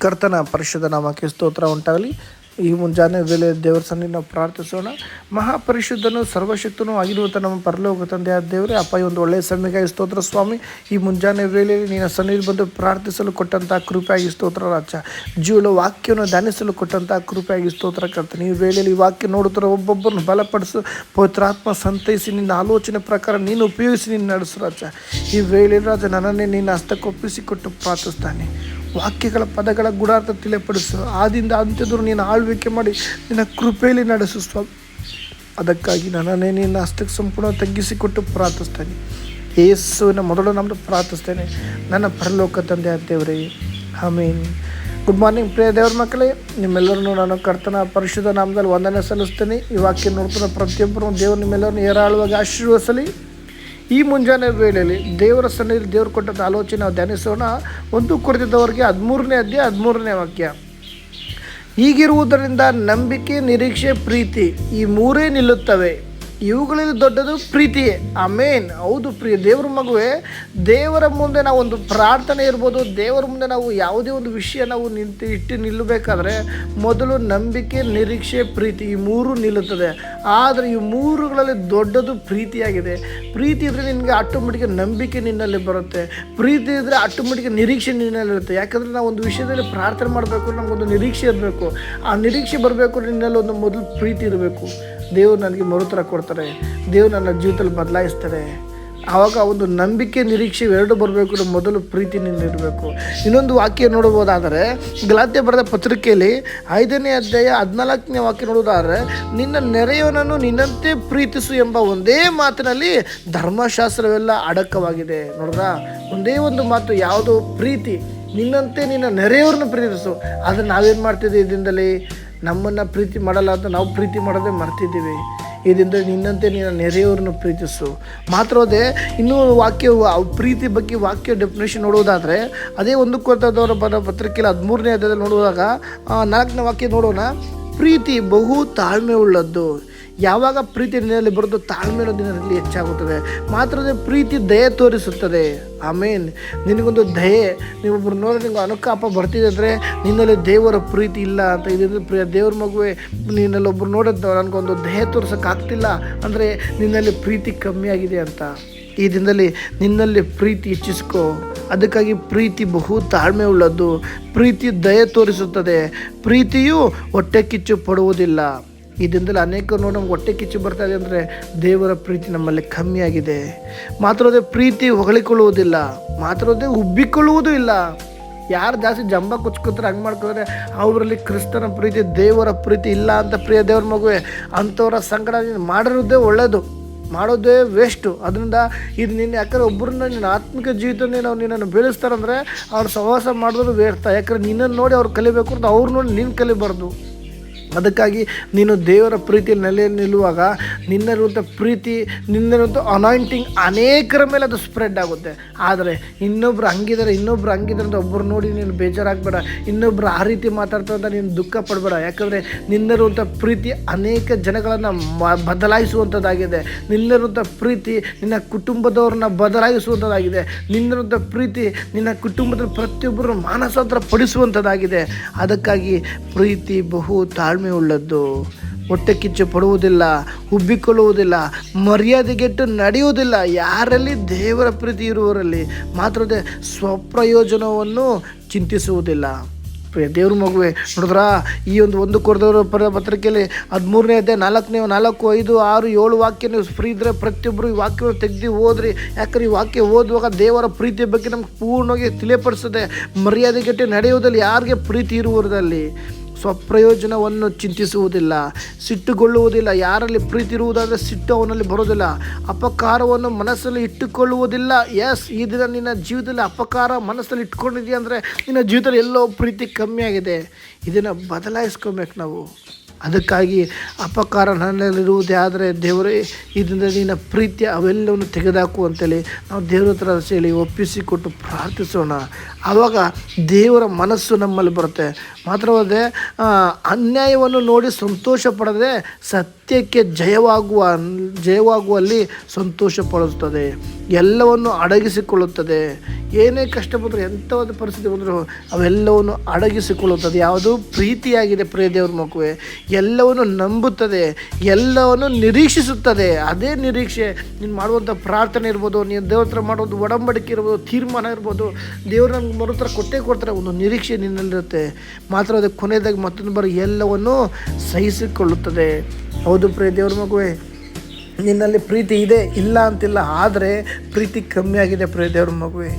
ಕರ್ತನ ಪರಿಶುದ್ಧ ನಾಮಕ್ಕೆ ಸ್ತೋತ್ರ ಉಂಟಾಗಲಿ. ಈ ಮುಂಜಾನೆ ವೇಳೆ ದೇವರ ಸನ್ನಿಧಿ ನಾವು ಪ್ರಾರ್ಥಿಸೋಣ. ಮಹಾಪರಿಶುದ್ಧನು ಸರ್ವಶಕ್ತನೂ ಆಗಿರುವಂಥ ನಮ್ಮ ಪರಲೋಕ ತಂದೆಯಾದ ದೇವರೇ, ಅಪ್ಪ ಈ ಒಂದು ಒಳ್ಳೆಯ ಸಮಯಕ್ಕಾಗಿ ಸ್ತೋತ್ರ ಸ್ವಾಮಿ. ಈ ಮುಂಜಾನೆ ವೇಳೆಯಲ್ಲಿ ನಿನ್ನ ಸನ್ನಿಧಿ ಬಂದು ಪ್ರಾರ್ಥಿಸಲು ಕೊಟ್ಟಂಥ ಕೃಪೆಯಾಗಿ ಸ್ತೋತ್ರ ರಾಜ. ಜೀವನ ವಾಕ್ಯವನ್ನು ಧ್ಯಾನಿಸಲು ಕೊಟ್ಟಂಥ ಕೃಪೆಯಾಗಿ ಸ್ತೋತ್ರ ಕರ್ತನೆ. ಈ ವೇಳೆಯಲ್ಲಿ ಈ ವಾಕ್ಯ ನೋಡುತ್ತಾರೆ ಒಬ್ಬೊಬ್ಬರನ್ನು ಬಲಪಡಿಸು, ಪವಿತ್ರಾತ್ಮ ಸಂತೈಸಿ ನಿನ್ನ ಆಲೋಚನೆ ಪ್ರಕಾರ ನೀನು ಉಪಯೋಗಿಸಿ ನೀನು ನಡೆಸು ರಾಜ. ಈ ವೇಳೆಯಲ್ಲಿ ರಾಜ ನನ್ನನ್ನೇ ನಿನ್ನ ಹಸ್ತಕ್ಕೊಪ್ಪಿಸಿಕೊಟ್ಟು ಪ್ರಾರ್ಥಿಸ್ತಾನೆ. ವಾಕ್ಯಗಳ ಪದಗಳ ಗುಡಾರ್ಥ ತಿಳಿಪಡಿಸು. ಆದಿಂದ ಅಂತ್ಯದವರು ನೀನು ಆಳ್ವಿಕೆ ಮಾಡಿ ನಿನ್ನ ಕೃಪೆಯಲ್ಲಿ ನಡೆಸು ಸ್ವಾಮಿ. ಅದಕ್ಕಾಗಿ ನನ್ನನ್ನೇ ನಿನ್ನ ಹಸ್ತಕ್ಕೆ ಸಂಪೂರ್ಣ ತಗ್ಗಿಸಿಕೊಟ್ಟು ಪ್ರಾರ್ಥಿಸ್ತೇನೆ. ಯೇಸುವಿನ ಮೊದಲು ನಮ್ಮದು ಪ್ರಾರ್ಥಿಸ್ತೇನೆ ನನ್ನ ಪರಲೋಕ ತಂದೆ ದೇವರೇ, ಆಮೇನ್. ಗುಡ್ ಮಾರ್ನಿಂಗ್ ಪ್ರಿಯ ದೇವರ ಮಕ್ಕಳೇ, ನಿಮ್ಮೆಲ್ಲರನ್ನು ನಾನು ಕರ್ತನ ಪರಿಶುದ್ಧ ನಾಮದಲ್ಲಿ ವಂದನೆ ಸಲ್ಲಿಸ್ತೇನೆ. ಈ ವಾಕ್ಯ ನೋಡ್ತಾನೆ ಪ್ರತಿಯೊಬ್ಬರು ದೇವರು ನಿಮ್ಮೆಲ್ಲರನ್ನು ಏರಾಳವಾಗಿ ಆಶೀರ್ವದಿಸಲಿ. ಈ ಮುಂಜಾನೆ ವೇಳೆಯಲ್ಲಿ ದೇವರ ಸನ್ನಿಧಿಯಲ್ಲಿ ದೇವರು ಕೊಟ್ಟಂಥ ಆಲೋಚನೆ ನಾವು ಧ್ಯಾನಿಸೋಣ. 1 ಕೊರಿಂಥದವರಿಗೆ 13ನೇ ಅಧ್ಯಾಯ 13ನೇ ವಾಕ್ಯ. ಹೀಗಿರುವುದರಿಂದ ನಂಬಿಕೆ, ನಿರೀಕ್ಷೆ, ಪ್ರೀತಿ ಈ ಮೂರೇ ನಿಲ್ಲುತ್ತವೆ. ಇವುಗಳಲ್ಲಿ ದೊಡ್ಡದು ಪ್ರೀತಿಯೇ. ಆಮೇನ್. ಹೌದು ಪ್ರಿಯ ದೇವರ ಮಗುವೆ, ದೇವರ ಮುಂದೆ ನಾವು ಒಂದು ಪ್ರಾರ್ಥನೆ ಇರ್ಬೋದು, ದೇವರ ಮುಂದೆ ನಾವು ಯಾವುದೇ ಒಂದು ವಿಷಯ ನಾವು ಇಟ್ಟು ನಿಲ್ಲಬೇಕಾದ್ರೆ ಮೊದಲು ನಂಬಿಕೆ, ನಿರೀಕ್ಷೆ, ಪ್ರೀತಿ ಈ ಮೂರು ನಿಲ್ಲುತ್ತದೆ. ಆದರೆ ಈ ಮೂರುಗಳಲ್ಲಿ ದೊಡ್ಡದು ಪ್ರೀತಿಯಾಗಿದೆ. ಪ್ರೀತಿ ಇದ್ದರೆ ನಿನಗೆ ಆಟೋಮೆಟಿಕ್ ನಂಬಿಕೆ ನಿನ್ನಲ್ಲಿ ಬರುತ್ತೆ. ಪ್ರೀತಿ ಇದ್ದರೆ ಆಟೋಮೆಟಿಕ್ ನಿರೀಕ್ಷೆ ನಿನ್ನಲ್ಲಿರುತ್ತೆ. ಯಾಕಂದರೆ ನಾವು ಒಂದು ವಿಷಯದಲ್ಲಿ ಪ್ರಾರ್ಥನೆ ಮಾಡಬೇಕು, ನಮಗೊಂದು ನಿರೀಕ್ಷೆ ಇರಬೇಕು. ಆ ನಿರೀಕ್ಷೆ ಬರಬೇಕು, ನಿನ್ನಲ್ಲಿ ಒಂದು ಮೊದಲು ಪ್ರೀತಿ ಇರಬೇಕು. ದೇವರು ನನಗೆ ಮರುತರ ಕೊಡ್ತಾರೆ, ದೇವರು ನನ್ನ ಜೀವಿತದಲ್ಲಿ ಬದಲಾಯಿಸ್ತಾರೆ. ಆವಾಗ ಒಂದು ನಂಬಿಕೆ, ನಿರೀಕ್ಷೆ ಎರಡು ಬರಬೇಕು. ಮೊದಲು ಪ್ರೀತಿ ನಿಲ್ಲಿರಬೇಕು. ಇನ್ನೊಂದು ವಾಕ್ಯ ನೋಡಬಹುದಾದರೆ ಗಲಾತ್ಯ ಬರೆದ ಪತ್ರಿಕೆಯಲ್ಲಿ 5ನೇ ಅಧ್ಯಾಯ 14ನೇ ವಾಕ್ಯ ನೋಡುವುದಾದರೆ, ನಿನ್ನ ನೆರೆಯವನನ್ನು ನಿನ್ನಂತೆ ಪ್ರೀತಿಸು ಎಂಬ ಒಂದೇ ಮಾತಿನಲ್ಲಿ ಧರ್ಮಶಾಸ್ತ್ರವೆಲ್ಲ ಅಡಕವಾಗಿದೆ. ನೋಡ್ರಾ, ಒಂದೇ ಒಂದು ಮಾತು, ಯಾವುದು? ಪ್ರೀತಿ. ನಿನ್ನಂತೆ ನಿನ್ನ ನೆರೆಯವ್ರನ್ನ ಪ್ರೀತಿಸು. ಆದರೆ ನಾವೇನು ಮಾಡ್ತಿದ್ದೀವಿ? ಈ ದಿನದಲ್ಲಿ ನಮ್ಮನ್ನು ಪ್ರೀತಿ ಮಾಡಲ್ಲ ಅಂತ ನಾವು ಪ್ರೀತಿ ಮಾಡೋದೇ ಮರ್ತಿದ್ದೀವಿ. ಇದರಿಂದ ನಿನ್ನಂತೆ ನಿನ್ನ ನೆರೆಯವ್ರನ್ನ ಪ್ರೀತಿಸು. ಮಾತ್ರವೇ ಇನ್ನೂ ವಾಕ್ಯ ಪ್ರೀತಿ ಬಗ್ಗೆ ವಾಕ್ಯ ಡೆಫಿನೇಷನ್ ನೋಡುವುದಾದರೆ ಅದೇ 1 ಕೊರಿಂಥದವರ ಬರೆದ ಪತ್ರಿಕೆಯಲ್ಲಿ 13ನೇ ಅಧ್ಯಾಯದಲ್ಲಿ ನೋಡುವಾಗ 4ನೇ ವಾಕ್ಯ ನೋಡೋಣ. ಪ್ರೀತಿ ಬಹು ತಾಳ್ಮೆ ಉಳ್ಳದ್ದು. ಯಾವಾಗ ಪ್ರೀತಿ ನಿನ್ನಲ್ಲಿ ಬರೋದು, ತಾಳ್ಮೆ ದಿನದಲ್ಲಿ ಹೆಚ್ಚಾಗುತ್ತದೆ. ಮಾತ್ರವೇ ಪ್ರೀತಿ ದಯೆ ತೋರಿಸುತ್ತದೆ. ಆಮೇನ್. ನಿನಗೊಂದು ದಯೆ, ನೀವೊಬ್ಬರು ನೋಡಿ ನಿಮ್ಗೆ ಅನುಕಂಪ ಬರ್ತಿದೆ ಅಂದರೆ ನಿನ್ನಲ್ಲಿ ದೇವರ ಪ್ರೀತಿ ಇಲ್ಲ ಅಂತ. ಇದರಿಂದ ಪ್ರಿಯ ದೇವ್ರ ಮಗುವೆ, ನಿನ್ನಲ್ಲಿ ಒಬ್ಬರು ನೋಡಿದ್ದು ನನಗೊಂದು ದಯೆ ತೋರ್ಸೋಕ್ಕಾಗ್ತಿಲ್ಲ ಅಂದರೆ ನಿನ್ನಲ್ಲಿ ಪ್ರೀತಿ ಕಮ್ಮಿ ಆಗಿದೆ ಅಂತ. ಈ ದಿನದಲ್ಲಿ ನಿನ್ನಲ್ಲಿ ಪ್ರೀತಿ ಹೆಚ್ಚಿಸ್ಕೋ. ಅದಕ್ಕಾಗಿ ಪ್ರೀತಿ ಬಹು ತಾಳ್ಮೆ ಉಳ್ಳದ್ದು. ಪ್ರೀತಿ ದಯೆ ತೋರಿಸುತ್ತದೆ. ಪ್ರೀತಿಯು ಹೊಟ್ಟೆ ಕಿಚ್ಚು ಪಡುವುದಿಲ್ಲ. ಈ ದಿನದಲ್ಲಿ ಅನೇಕರು ನೋಡಿ ನಮ್ಗೆ ಹೊಟ್ಟೆ ಕಿಚ್ಚು ಬರ್ತಾ ಇದೆ ಅಂದರೆ ದೇವರ ಪ್ರೀತಿ ನಮ್ಮಲ್ಲಿ ಕಮ್ಮಿಯಾಗಿದೆ. ಮಾತ್ರವೇ ಪ್ರೀತಿ ಹೊಗಳಿಕೊಳ್ಳುವುದಿಲ್ಲ. ಮಾತ್ರವೇ ಉಬ್ಬಿಕೊಳ್ಳುವುದೂ ಇಲ್ಲ. ಯಾರು ಜಾಸ್ತಿ ಜಂಬ ಕುಚ್ಕೋತಾರೆ, ಹಂಗೆ ಮಾಡ್ಕೋತಾರೆ, ಅವರಲ್ಲಿ ಕ್ರಿಸ್ತನ ಪ್ರೀತಿ, ದೇವರ ಪ್ರೀತಿ ಇಲ್ಲ ಅಂತ. ಪ್ರಿಯ ದೇವ್ರ ಮಗುವೆ, ಅಂಥವರ ಸಂಗಡ ಮಾಡಿರೋದೇ ಒಳ್ಳೆಯದು, ಮಾಡೋದೇ ವೇಸ್ಟು. ಅದರಿಂದ ಇದು ನಿನ್ನ, ಯಾಕಂದರೆ ಒಬ್ಬರನ್ನ ನಿನ್ನ ಆತ್ಮಿಕ ಜೀವಿತನೇ ನಾವು ನಿನ್ನನ್ನು ಬೆಳೆಸ್ತಾರಂದರೆ ಅವ್ರ ಸಹವಾಸ ಮಾಡಿದ್ರು ವ್ಯರ್ಥ. ಯಾಕಂದರೆ ನಿನ್ನನ್ನು ನೋಡಿ ಅವ್ರು ಕಲಿಬೇಕು ಅಂತ ಅವ್ರು ನೋಡಿ ನೀನು ಕಲಿಬಾರ್ದು. ಅದಕ್ಕಾಗಿ ನೀನು ದೇವರ ಪ್ರೀತಿಯಲ್ಲಿ ನೆಲೆಯಲ್ಲಿ ನಿಲ್ಲುವಾಗ ನಿನ್ನಲ್ಲಿರುವಂಥ ಪ್ರೀತಿ, ನಿನ್ನಲ್ಲಿರುವಂಥ ಅನಾಯಿಂಟಿಂಗ್ ಅನೇಕರ ಮೇಲೆ ಅದು ಸ್ಪ್ರೆಡ್ ಆಗುತ್ತೆ. ಆದರೆ ಇನ್ನೊಬ್ರು ಹಂಗಿದ್ದಾರೆ ಅಂತ ಒಬ್ಬರು ನೋಡಿ ನೀನು ಬೇಜಾರಾಗಬೇಡ. ಇನ್ನೊಬ್ರು ಆ ರೀತಿ ಮಾತಾಡ್ತಾ ಅಂತ ನೀನು ದುಃಖ ಪಡಬೇಡ. ಯಾಕಂದರೆ ನಿನ್ನಲ್ಲಿರುವಂಥ ಪ್ರೀತಿ ಅನೇಕ ಜನಗಳನ್ನು ಬದಲಾಯಿಸುವಂಥದ್ದಾಗಿದೆ. ನಿನ್ನಲ್ಲಿರುವಂಥ ಪ್ರೀತಿ ನಿನ್ನ ಕುಟುಂಬದವ್ರನ್ನ ಬದಲಾಯಿಸುವಂಥದ್ದಾಗಿದೆ. ನಿನ್ನಲ್ಲಿರುವಂಥ ಪ್ರೀತಿ ನಿನ್ನ ಕುಟುಂಬದ ಪ್ರತಿಯೊಬ್ಬರನ್ನು ಮಾನಸಾಂತರ ಪಡಿಸುವಂಥದ್ದಾಗಿದೆ. ಅದಕ್ಕಾಗಿ ಪ್ರೀತಿ ಬಹು ತಾಳ್ಮೆ ಉಳ್ಳದ್ದು. ಹೊಟ್ಟೆ ಕಿಚ್ಚು ಪಡುವುದಿಲ್ಲ, ಉಬ್ಬಿಕೊಳ್ಳುವುದಿಲ್ಲ, ಮರ್ಯಾದೆಗೆಟ್ಟು ನಡೆಯುವುದಿಲ್ಲ. ಯಾರಲ್ಲಿ ದೇವರ ಪ್ರೀತಿ ಇರುವವರಲ್ಲಿ ಮಾತ್ರವೇ ಸ್ವಪ್ರಯೋಜನವನ್ನು ಚಿಂತಿಸುವುದಿಲ್ಲ. ದೇವ್ರ ಮಗುವೆ, ನೋಡಿದ್ರಾ, ಈ ಒಂದು 1 ಕೊರಿಂಥದವರ ಪತ್ರಿಕೆಯಲ್ಲಿ 13ನೇ ಅಧ್ಯಾಯ 4, 5, 6, 7 ವಾಕ್ಯ ನೀವು ಫ್ರೀ ಇದ್ದರೆ ಪ್ರತಿಯೊಬ್ಬರು ಈ ವಾಕ್ಯವನ್ನು ತೆಗೆದು ಓದ್ರಿ. ಯಾಕಂದ್ರೆ ಈ ವಾಕ್ಯ ಓದುವಾಗ ದೇವರ ಪ್ರೀತಿಯ ಬಗ್ಗೆ ನಮ್ಗೆ ಪೂರ್ಣವಾಗಿ ತಿಳಿಯಪಡಿಸ್ತದೆ. ಮರ್ಯಾದೆಗೆಟ್ಟು ನಡೆಯುವುದಲ್ಲಿ ಯಾರಿಗೆ ಪ್ರೀತಿ ಇರುವುದರಲ್ಲಿ ಸ್ವಪ್ರಯೋಜನವನ್ನು ಚಿಂತಿಸುವುದಿಲ್ಲ, ಸಿಟ್ಟುಗೊಳ್ಳುವುದಿಲ್ಲ. ಯಾರಲ್ಲಿ ಪ್ರೀತಿ ಇರುವುದಾದರೆ ಸಿಟ್ಟು ಅವನಲ್ಲಿ ಬರೋದಿಲ್ಲ. ಅಪಕಾರವನ್ನು ಮನಸ್ಸಲ್ಲಿ ಇಟ್ಟುಕೊಳ್ಳುವುದಿಲ್ಲ. ಈ ದಿನ ನಿನ್ನ ಜೀವಿತದಲ್ಲಿ ಅಪಕಾರ ಮನಸ್ಸಲ್ಲಿ ಇಟ್ಕೊಂಡಿದೆಯಾ ಅಂದರೆ ನಿನ್ನ ಜೀವಿತದಲ್ಲಿ ಎಲ್ಲೋ ಪ್ರೀತಿ ಕಮ್ಮಿ ಆಗಿದೆ. ಇದನ್ನು ಬದಲಾಯಿಸ್ಕೊಬೇಕು ನಾವು. ಅದಕ್ಕಾಗಿ ಅಪಕಾರ ನನ್ನಲ್ಲಿರುವುದೇ ಆದರೆ ದೇವರೇ, ಇದರಿಂದ ನಿನ್ನ ಪ್ರೀತಿಯ ಅವೆಲ್ಲವನ್ನು ತೆಗೆದುಹಾಕು ಅಂತೇಳಿ ನಾವು ದೇವರ ಹತ್ರ ಹೇಳಿ ಒಪ್ಪಿಸಿಕೊಟ್ಟು ಪ್ರಾರ್ಥಿಸೋಣ. ಆವಾಗ ದೇವರ ಮನಸ್ಸು ನಮ್ಮಲ್ಲಿ ಬರುತ್ತೆ. ಮಾತ್ರವಲ್ಲದೆ ಅನ್ಯಾಯವನ್ನು ನೋಡಿ ಸಂತೋಷ ಪಡದೆ ಸತ್ಯಕ್ಕೆ ಜಯವಾಗುವಲ್ಲಿ ಸಂತೋಷ ಪಡುತ್ತದೆ. ಎಲ್ಲವನ್ನು ಅಡಗಿಸಿಕೊಳ್ಳುತ್ತದೆ. ಏನೇ ಕಷ್ಟ ಬಂದರೂ, ಎಂಥ ಒಂದು ಪರಿಸ್ಥಿತಿ ಬಂದರೂ ಅವೆಲ್ಲವನ್ನು ಅಡಗಿಸಿಕೊಳ್ಳುತ್ತದೆ. ಯಾವುದು? ಪ್ರೀತಿಯಾಗಿದೆ ಪ್ರಿಯ ದೇವ್ರ ಮಗುವೆ. ಎಲ್ಲವನ್ನು ನಂಬುತ್ತದೆ, ಎಲ್ಲವನ್ನು ನಿರೀಕ್ಷಿಸುತ್ತದೆ. ಅದೇ ನಿರೀಕ್ಷೆ ನೀನು ಮಾಡುವಂಥ ಪ್ರಾರ್ಥನೆ ಇರ್ಬೋದು, ನೀನು ದೇವ್ರ ಹತ್ರ ಮಾಡೋದು ಒಡಂಬಡಿಕೆ ಇರ್ಬೋದು, ತೀರ್ಮಾನ ಇರ್ಬೋದು, ದೇವ್ರು ನಮ್ಗೆ ಮರುತ್ತರ ಕೊಡ್ತಾರೆ. ಒಂದು ನಿರೀಕ್ಷೆ ನಿನ್ನಲ್ಲಿರುತ್ತೆ. ಮಾತ್ರ ಅದಕ್ಕೆ ಕೊನೆಯದಾಗಿ ಮತ್ತೊಂದು ಬಾರಿ ಎಲ್ಲವನ್ನು ಸಹಿಸಿಕೊಳ್ಳುತ್ತದೆ. ಹೌದು ಪ್ರಿಯ ದೇವ್ರ ಮಗುವೆ, ನಿನ್ನಲ್ಲಿ ಪ್ರೀತಿ ಇದೆ, ಇಲ್ಲ ಅಂತಿಲ್ಲ. ಆದರೆ ಪ್ರೀತಿ ಕಮ್ಮಿ ಆಗಿದೆ ಪ್ರಿಯ ದೇವ್ರ ಮಗುವೆ.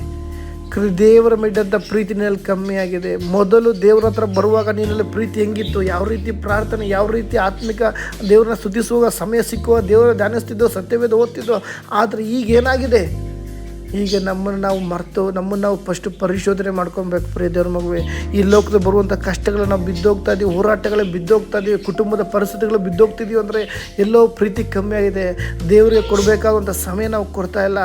ದೇವರ ಮೇಲಿದ್ದಂಥ ಪ್ರೀತಿ ನಿನ್ನಲ್ಲಿ ಕಮ್ಮಿ ಆಗಿದೆ. ಮೊದಲು ದೇವ್ರ ಹತ್ರ ಬರುವಾಗ ನಿನ್ನಲ್ಲಿ ಪ್ರೀತಿ ಹೆಂಗಿತ್ತು? ಯಾವ ರೀತಿ ಪ್ರಾರ್ಥನೆ, ಯಾವ ರೀತಿ ಆತ್ಮಿಕ ದೇವ್ರನ್ನ ಸ್ತುತಿಸುವಾಗ ಸಮಯ ಸಿಕ್ಕುವ ದೇವರ ಧ್ಯಾನಿಸ್ತಿದ್ದೋ, ಸತ್ಯವೇದ ಓದ್ತಿದ್ದೋ. ಆದರೆ ಈಗ ಏನಾಗಿದೆ? ಈಗ ನಮ್ಮನ್ನು ನಾವು ಮರೆತು ನಮ್ಮನ್ನು ನಾವು ಫಸ್ಟು ಪರಿಶೋಧನೆ ಮಾಡ್ಕೊಬೇಕು ಪ್ರಿಯ ದೇವ್ರ ಮಗುವೆ. ಈ ಲೋಕದಲ್ಲಿ ಬರುವಂಥ ಕಷ್ಟಗಳು ನಾವು ಬಿದ್ದೋಗ್ತಾ ಇದ್ದೀವಿ, ಹೋರಾಟಗಳು ಬಿದ್ದೋಗ್ತಾ ಇದ್ದೀವಿ, ಕುಟುಂಬದ ಪರಿಸ್ಥಿತಿಗಳು ಬಿದ್ದೋಗ್ತಿದ್ದೀವಿ ಅಂದರೆ ಎಲ್ಲೋ ಪ್ರೀತಿ ಕಮ್ಮಿ ಆಗಿದೆ. ದೇವರಿಗೆ ಕೊಡಬೇಕಾದಂಥ ಸಮಯ ನಾವು ಕೊಡ್ತಾ ಇಲ್ಲ.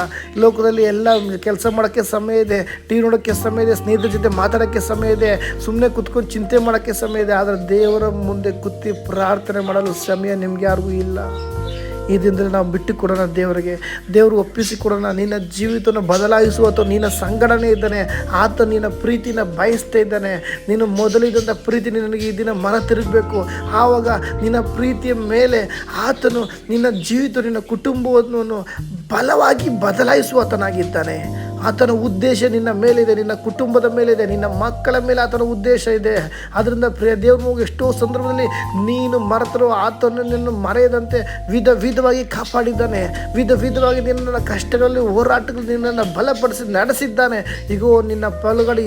ಲೋಕದಲ್ಲಿ ಎಲ್ಲ ಕೆಲಸ ಮಾಡೋಕ್ಕೆ ಸಮಯ ಇದೆ, ಟಿ ವಿ ನೋಡೋಕ್ಕೆ ಸಮಯ ಇದೆ, ಸ್ನೇಹಿತರ ಜೊತೆ ಮಾತಾಡೋಕ್ಕೆ ಸಮಯ ಇದೆ, ಸುಮ್ಮನೆ ಕುತ್ಕೊಂಡು ಚಿಂತೆ ಮಾಡೋಕ್ಕೆ ಸಮಯ ಇದೆ. ಆದರೆ ದೇವರ ಮುಂದೆ ಕೂತು ಪ್ರಾರ್ಥನೆ ಮಾಡಲು ಸಮಯ ನಿಮ್ಗೆ ಯಾರಿಗೂ ಇಲ್ಲ. ಈ ದಿನದಲ್ಲಿ ನಾವು ಬಿಟ್ಟು ಕೊಡೋಣ ದೇವರಿಗೆ. ದೇವರು ಒಪ್ಪಿಸಿ ಕೊಡೋಣ. ನಿನ್ನ ಜೀವಿತವನ್ನು ಬದಲಾಯಿಸುವ ಅಥವಾ ನಿನ್ನ ಸಂಗಡನೆ ಇದ್ದಾನೆ. ಆತ ನಿನ್ನ ಪ್ರೀತಿನ ಬಯಸ್ತಾ ಇದ್ದಾನೆ. ನೀನು ಮೊದಲಿದ್ದಂಥ ಪ್ರೀತಿ ನಿನಗೆ ಈ ದಿನ ಮನ ತಿರುಗಬೇಕು. ಆವಾಗ ನಿನ್ನ ಪ್ರೀತಿಯ ಮೇಲೆ ಆತನು ನಿನ್ನ ಜೀವಿತ, ನಿನ್ನ ಕುಟುಂಬವನ್ನು ಬಲವಾಗಿ ಬದಲಾಯಿಸುವಾತನಾಗಿದ್ದಾನೆ. ಆತನ ಉದ್ದೇಶ ನಿನ್ನ ಮೇಲಿದೆ, ನಿನ್ನ ಕುಟುಂಬದ ಮೇಲಿದೆ, ನಿನ್ನ ಮಕ್ಕಳ ಮೇಲೆ ಆತನ ಉದ್ದೇಶ ಇದೆ. ಅದರಿಂದ ಪ್ರಿಯ ದೇವ್ರ ಎಷ್ಟೋ ಸಂದರ್ಭದಲ್ಲಿ ನೀನು ಮರೆತರೂ ಆತನು ನಿನ್ನ ಮರೆಯದಂತೆ ವಿಧವಾಗಿ ಕಾಪಾಡಿದ್ದಾನೆ. ವಿಧವಾಗಿ ನಿನ್ನ ಕಷ್ಟಗಳಲ್ಲಿ, ಹೋರಾಟಗಳು ನಿನ್ನನ್ನು ಬಲಪಡಿಸಿ ನಡೆಸಿದ್ದಾನೆ. ಈಗೋ ನಿನ್ನ ಬಲಗಡೆ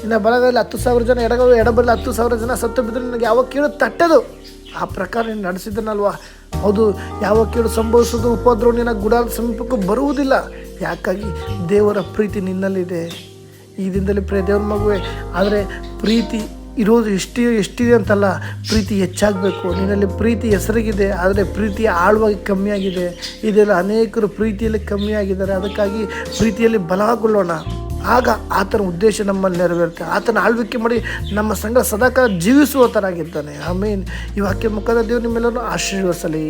ನಿನ್ನ ಬಲಗಡೆಯಲ್ಲಿ 10,000 ಜನ, ಎಡಬಲ್ಲಿ 10,000 ಜನ ಸತ್ತು ಬಿದ್ದರೆ ನಿನಗೆ ಯಾವ ಕೇಳು ತಟ್ಟದು. ಆ ಪ್ರಕಾರ ನೀನು ನಡೆಸಿದ್ದನಲ್ವ? ಹೌದು, ಯಾವ ಕೇಳು ಸಂಭವಿಸೋದು, ಉಪದ್ರವ ನಿನ್ನ ಗುಡಾರದ ಸಮೀಪಕ್ಕೂ ಬರುವುದಿಲ್ಲ. ಯಾಕಾಗಿ? ದೇವರ ಪ್ರೀತಿ ನಿನ್ನಲ್ಲಿದೆ. ಈ ದಿನದಲ್ಲಿ ಪ್ರಿಯ ದೇವ್ರ ಮಗುವೆ, ಆದರೆ ಪ್ರೀತಿ ಇರೋದು ಎಷ್ಟಿದೆ ಅಂತಲ್ಲ, ಪ್ರೀತಿ ಹೆಚ್ಚಾಗಬೇಕು. ನಿನ್ನಲ್ಲಿ ಪ್ರೀತಿ ಹೆಸರಿಗಿದೆ, ಆದರೆ ಪ್ರೀತಿ ಆಳವಾಗಿ ಕಮ್ಮಿಯಾಗಿದೆ. ಇದೆಲ್ಲ ಅನೇಕರು ಪ್ರೀತಿಯಲ್ಲಿ ಕಮ್ಮಿಯಾಗಿದ್ದಾರೆ. ಅದಕ್ಕಾಗಿ ಪ್ರೀತಿಯಲ್ಲಿ ಬಲಗೊಳ್ಳೋಣ. ಆಗ ಆತನ ಉದ್ದೇಶ ನಮ್ಮಲ್ಲಿ ನೆರವೇರುತ್ತೆ. ಆತನ ಆಳ್ವಿಕೆ ಮಾಡಿ ನಮ್ಮ ಸಂಘ ಸದಾಕಾಲ ಜೀವಿಸುವ ಥರ ಆಗಿದ್ದಾನೆ. ಆಮೇಲೆ ಈ ವಾಕ್ಯ ಮುಖದ ದೇವರು ನಿಮ್ಮೆಲ್ಲರೂ ಆಶೀರ್ವದಿಸಲಿ.